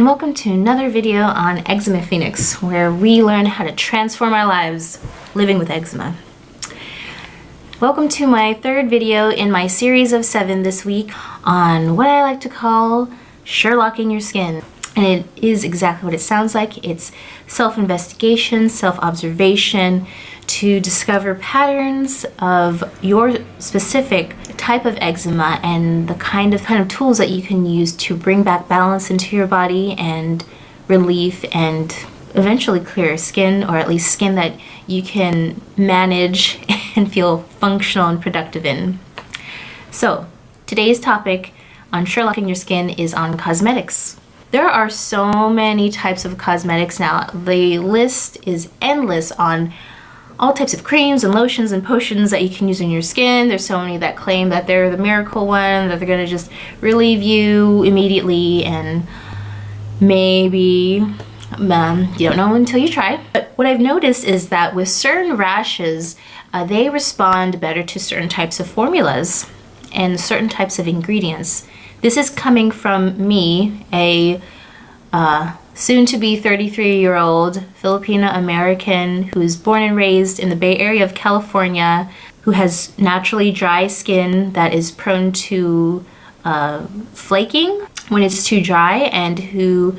welcome to another video on Eczema Phoenix, where we learn how to transform our lives living with eczema. Welcome to my third video in my series of 7 this week on what I like to call Sherlocking Your Skin. And it is exactly what it sounds like. It's self-investigation, self-observation to discover patterns of your specific type of eczema and the kind of tools that you can use to bring back balance into your body and relief and eventually clear skin, or at least skin that you can manage and feel functional and productive in. So today's topic on Sherlocking Your Skin is on cosmetics. There are so many types of cosmetics now. The list is endless on all types of creams and lotions and potions that you can use on your skin. There's so many that claim that they're the miracle one, that they're gonna just relieve you immediately, and maybe you don't know until you try. But what I've noticed is that with certain rashes, they respond better to certain types of formulas and certain types of ingredients. This is coming from me, a soon-to-be 33-year-old Filipino-American who's born and raised in the Bay Area of California, who has naturally dry skin that is prone to flaking when it's too dry, and who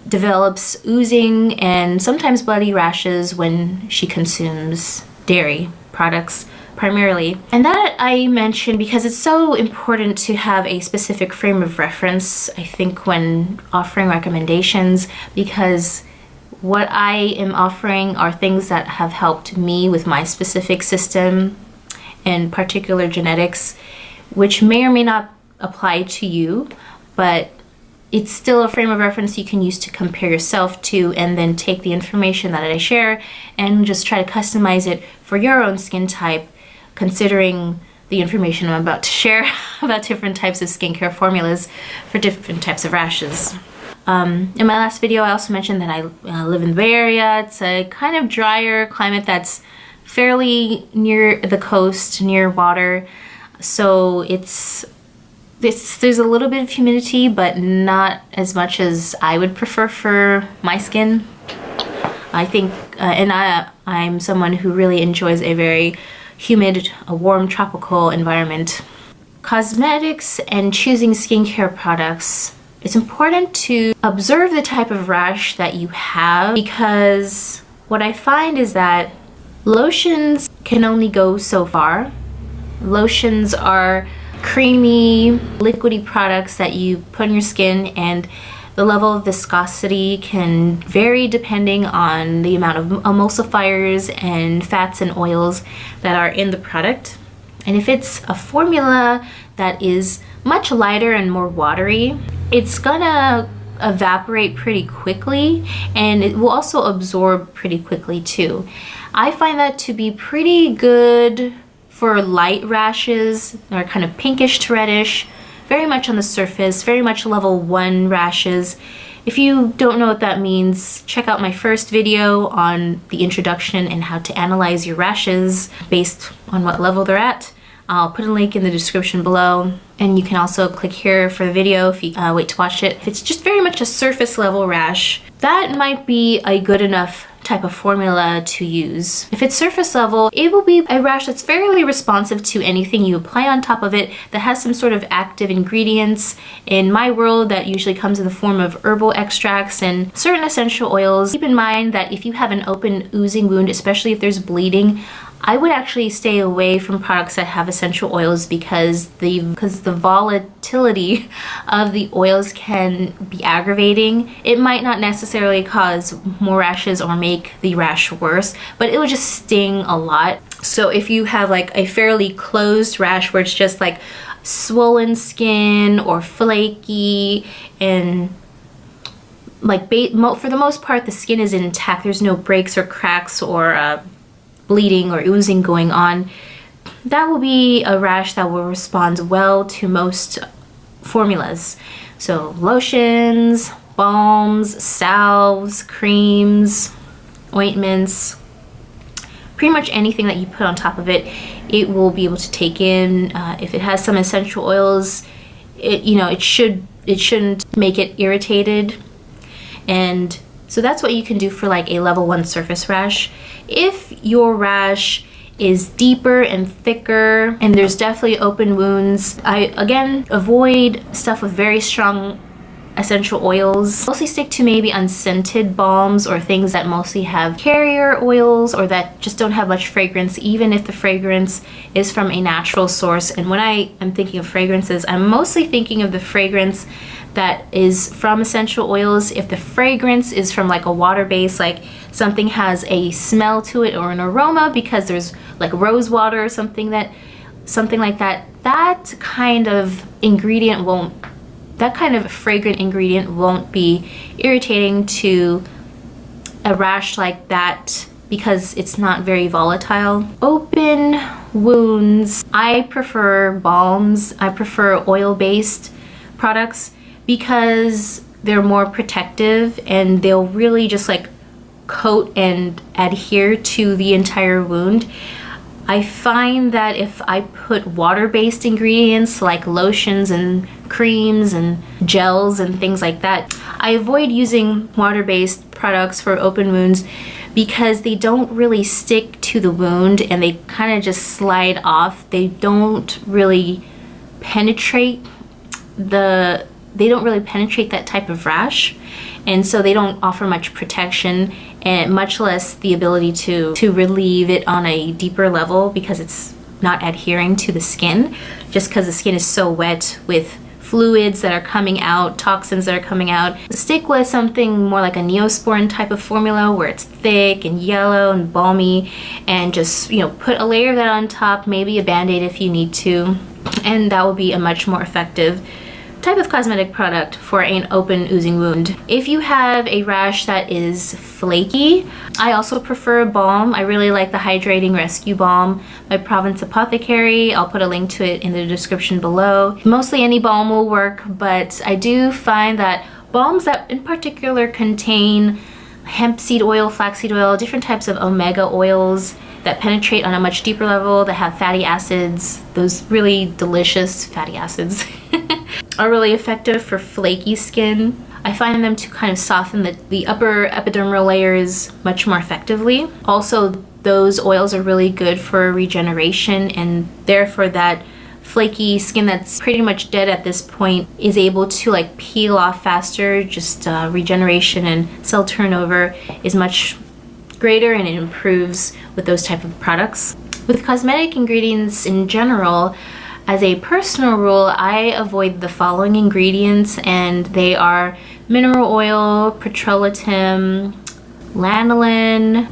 develops oozing and sometimes bloody rashes when she consumes dairy products primarily. And that I mention because it's so important to have a specific frame of reference, I think, when offering recommendations, because what I am offering are things that have helped me with my specific system and particular genetics, which may or may not apply to you, but it's still a frame of reference you can use to compare yourself to, and then take the information that I share and just try to customize it for your own skin type, considering the information I'm about to share about different types of skincare formulas for different types of rashes. In my last video, I also mentioned that I live in the Bay Area. It's a kind of drier climate that's fairly near the coast, near water. So there's a little bit of humidity, but not as much as I would prefer for my skin. I think, I'm someone who really enjoys a very humid, a warm tropical environment. Cosmetics and choosing skincare products, it's important to observe the type of rash that you have, because what I find is that lotions can only go so far. Lotions are creamy, liquidy products that you put on your skin, and the level of viscosity can vary depending on the amount of emulsifiers and fats and oils that are in the product. And if it's a formula that is much lighter and more watery, it's gonna evaporate pretty quickly, and it will also absorb pretty quickly too. I find that to be pretty good for light rashes that are kind of pinkish to reddish, very much on the surface, very much level 1 rashes. If you don't know what that means, check out my first video on the introduction and how to analyze your rashes based on what level they're at. I'll put a link in the description below, and you can also click here for the video if you wait to watch it. If it's just very much a surface level rash, that might be a good enough type of formula to use. If it's surface level, it will be a rash that's fairly responsive to anything you apply on top of it that has some sort of active ingredients. In my world, that usually comes in the form of herbal extracts and certain essential oils. Keep in mind that if you have an open oozing wound, especially if there's bleeding, I would actually stay away from products that have essential oils, because the volatility of the oils can be aggravating. It might not necessarily cause more rashes or make the rash worse, but it would just sting a lot. So if you have like a fairly closed rash where it's just like swollen skin or flaky, and like for the most part the skin is intact, there's no breaks or cracks or bleeding or oozing going on, that will be a rash that will respond well to most formulas. So lotions, balms, salves, creams, ointments, pretty much anything that you put on top of it, it will be able to take in. If it has some essential oils, it shouldn't make it irritated. And so that's what you can do for like a level 1 surface rash. If your rash is deeper and thicker and there's definitely open wounds, I again avoid stuff with very strong essential oils. Mostly stick to maybe unscented balms or things that mostly have carrier oils or that just don't have much fragrance, even if the fragrance is from a natural source. And when I am thinking of fragrances, I'm mostly thinking of the fragrance that is from essential oils. If the fragrance is from like a water base, like something has a smell to it or an aroma because there's like rose water or something like that, that kind of fragrant ingredient won't be irritating to a rash like that because it's not very volatile. Open wounds, I prefer balms. I prefer oil-based products because they're more protective and they'll really just like coat and adhere to the entire wound. I find that if I put water-based ingredients like lotions and creams and gels and things like that, I avoid using water-based products for open wounds because they don't really stick to the wound and they kind of just slide off. They don't really penetrate that type of rash, and so they don't offer much protection and much less the ability to relieve it on a deeper level because it's not adhering to the skin, just because the skin is so wet with fluids that are coming out, toxins that are coming out. Stick with something more like a Neosporin type of formula where it's thick and yellow and balmy, and just, you know, put a layer of that on top, maybe a band-aid if you need to, and that will be a much more effective type of cosmetic product for an open oozing wound. If you have a rash that is flaky, I also prefer a balm. I really like the Hydrating Rescue Balm by Province Apothecary. I'll put a link to it in the description below. Mostly any balm will work, but I do find that balms that in particular contain hemp seed oil, flaxseed oil, different types of omega oils that penetrate on a much deeper level, that have fatty acids, those really delicious fatty acids, are really effective for flaky skin. I find them to kind of soften the upper epidermal layers much more effectively. Also, those oils are really good for regeneration, and therefore that flaky skin that's pretty much dead at this point is able to like peel off faster. Just regeneration and cell turnover is much greater, and it improves with those type of products. With cosmetic ingredients in general, as a personal rule, I avoid the following ingredients, and they are mineral oil, petrolatum, lanolin,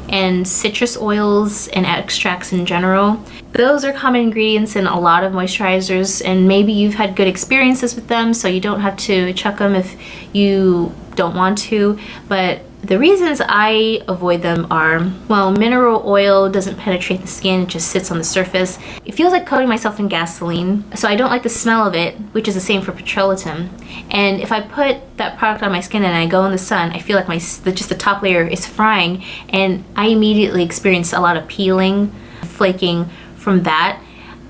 and citrus oils and extracts in general. Those are common ingredients in a lot of moisturizers, and maybe you've had good experiences with them, so you don't have to chuck them if you don't want to. But the reasons I avoid them are, well, mineral oil doesn't penetrate the skin, it just sits on the surface. It feels like coating myself in gasoline, so I don't like the smell of it, which is the same for petrolatum. And if I put that product on my skin and I go in the sun, I feel like just the top layer is frying, and I immediately experience a lot of peeling, flaking from that.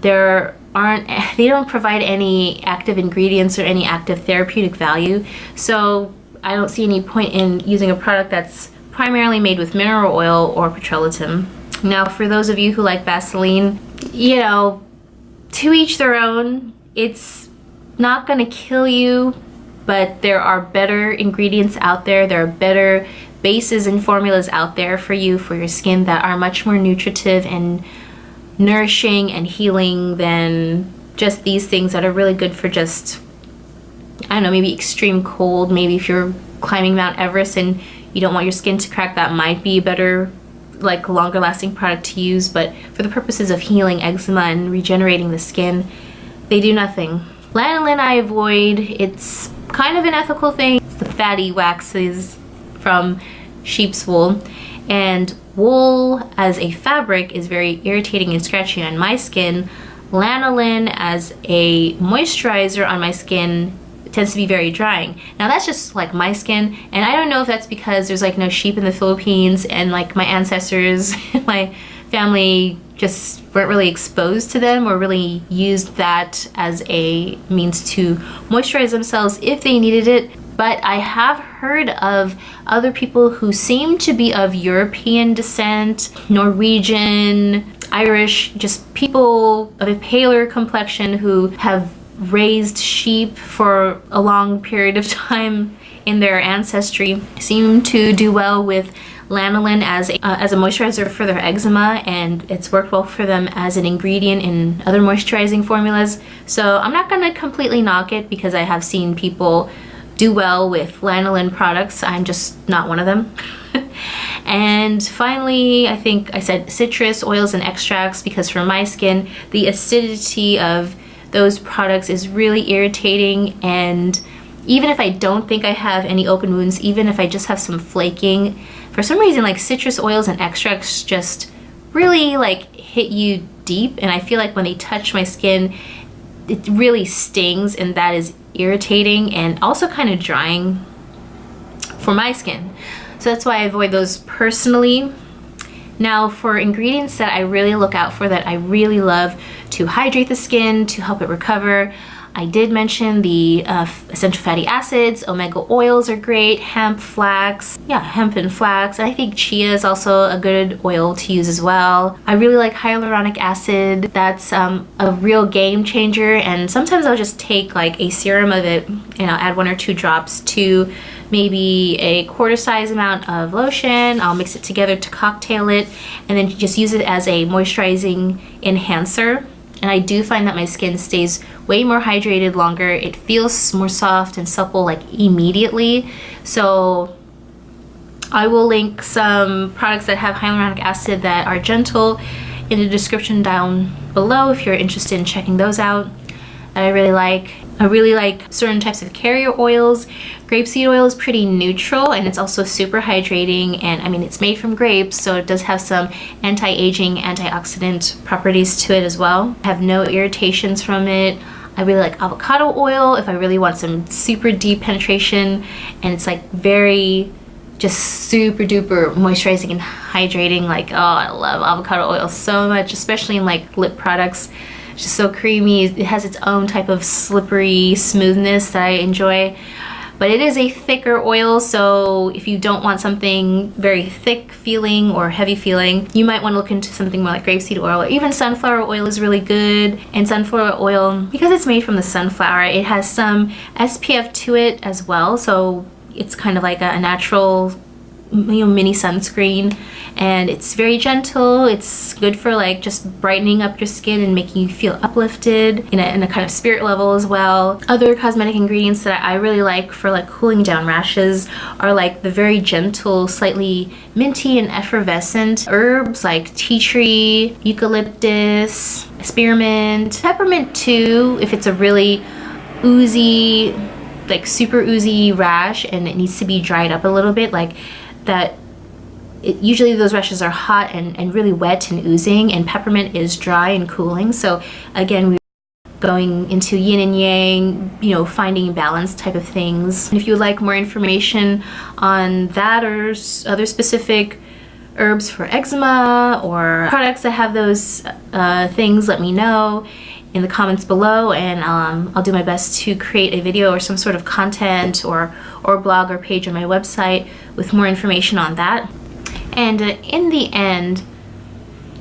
They don't provide any active ingredients or any active therapeutic value, so I don't see any point in using a product that's primarily made with mineral oil or petrolatum. Now, for those of you who like Vaseline, you know, to each their own. It's not gonna kill you, but there are better ingredients out there. There are better bases and formulas out there for you, for your skin, that are much more nutritive and nourishing and healing than just these things that are really good for just, I don't know, maybe extreme cold. Maybe if you're climbing Mount Everest and you don't want your skin to crack, that might be a better, like, longer lasting product to use. But for the purposes of healing eczema and regenerating the skin, they do nothing. Lanolin I avoid. It's kind of an ethical thing. It's the fatty waxes from sheep's wool, and wool as a fabric is very irritating and scratchy on my skin. Lanolin as a moisturizer on my skin tends to be very drying. Now that's just like my skin, and I don't know if that's because there's like no sheep in the Philippines and like my ancestors, my family just weren't really exposed to them or really used that as a means to moisturize themselves if they needed it. But I have heard of other people who seem to be of European descent, Norwegian, Irish, just people of a paler complexion who have raised sheep for a long period of time in their ancestry, seem to do well with lanolin as a moisturizer for their eczema, and it's worked well for them as an ingredient in other moisturizing formulas. So I'm not going to completely knock it because I have seen people do well with lanolin products. I'm just not one of them. And finally, I think I said citrus oils and extracts, because for my skin, the acidity of those products is really irritating, and even if I don't think I have any open wounds, even if I just have some flaking, for some reason like citrus oils and extracts just really like hit you deep, and I feel like when they touch my skin it really stings, and that is irritating and also kind of drying for my skin. So that's why I avoid those personally. Now for ingredients that I really look out for, that I really love to hydrate the skin, to help it recover, I did mention the essential fatty acids. Omega oils are great, hemp, flax, hemp and flax. And I think chia is also a good oil to use as well. I really like hyaluronic acid. That's a real game changer, and sometimes I'll just take like a serum of it and I'll add 1 or 2 drops to maybe a quarter size amount of lotion. I'll mix it together to cocktail it and then just use it as a moisturizing enhancer. And I do find that my skin stays way more hydrated longer. It feels more soft and supple like immediately. So I will link some products that have hyaluronic acid that are gentle in the description down below if you're interested in checking those out. That I really like. I really like certain types of carrier oils. Grapeseed oil is pretty neutral, and it's also super hydrating, and I mean it's made from grapes, so it does have some anti-aging, antioxidant properties to it as well. I have no irritations from it. I really like avocado oil if I really want some super deep penetration, and it's like very just super duper moisturizing and hydrating. Like, oh, I love avocado oil so much, especially in like lip products. It's just so creamy. It has its own type of slippery smoothness that I enjoy. But it is a thicker oil, so if you don't want something very thick feeling or heavy feeling, you might want to look into something more like grapeseed oil, or even sunflower oil is really good. And sunflower oil, because it's made from the sunflower, it has some SPF to it as well, so it's kind of like a natural, you know, mini sunscreen, and it's very gentle. It's good for like just brightening up your skin and making you feel uplifted in a kind of spirit level as well. Other cosmetic ingredients that I really like for like cooling down rashes are like the very gentle, slightly minty and effervescent herbs like tea tree, eucalyptus, spearmint, peppermint too if it's a really oozy, like super oozy rash and it needs to be dried up a little bit, like that. Usually those rashes are hot and really wet and oozing, and peppermint is dry and cooling. So again, we're going into yin and yang, you know, finding balance type of things. And if you would like more information on that or other specific herbs for eczema or products that have those things, let me know in the comments below, and I'll do my best to create a video or some sort of content or blog or page on my website with more information on that. And in the end,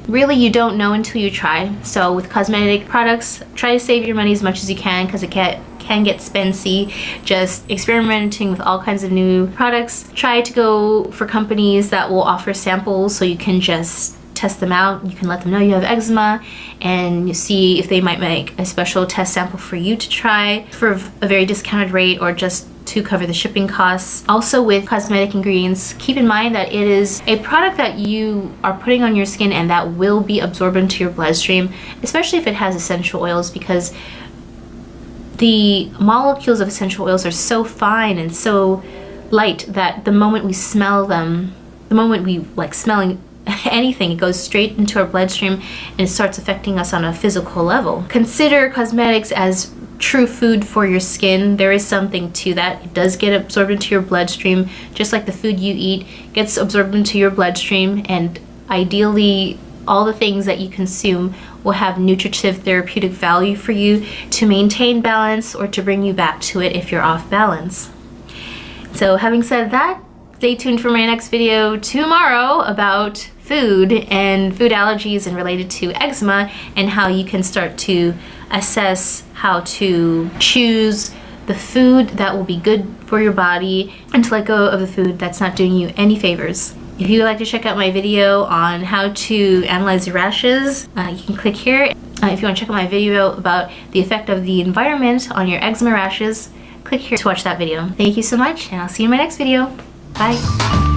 really you don't know until you try. So with cosmetic products, try to save your money as much as you can, because it can get spency just experimenting with all kinds of new products. Try to go for companies that will offer samples so you can just test them out. You can let them know you have eczema and you see if they might make a special test sample for you to try for a very discounted rate or just to cover the shipping costs. Also with cosmetic ingredients, keep in mind that it is a product that you are putting on your skin and that will be absorbed into your bloodstream, especially if it has essential oils, because the molecules of essential oils are so fine and so light that the moment we smell them, the moment we like smelling anything, it goes straight into our bloodstream and it starts affecting us on a physical level. Consider cosmetics as true food for your skin. There is something to that. It does get absorbed into your bloodstream, just like the food you eat gets absorbed into your bloodstream, and ideally all the things that you consume will have nutritive therapeutic value for you to maintain balance or to bring you back to it if you're off balance. So having said that, stay tuned for my next video tomorrow about food and food allergies and related to eczema, and how you can start to assess how to choose the food that will be good for your body and to let go of the food that's not doing you any favors. If you would like to check out my video on how to analyze your rashes, you can click here. If you want to check out my video about the effect of the environment on your eczema rashes, click here to watch that video. Thank you so much, and I'll see you in my next video. Bye.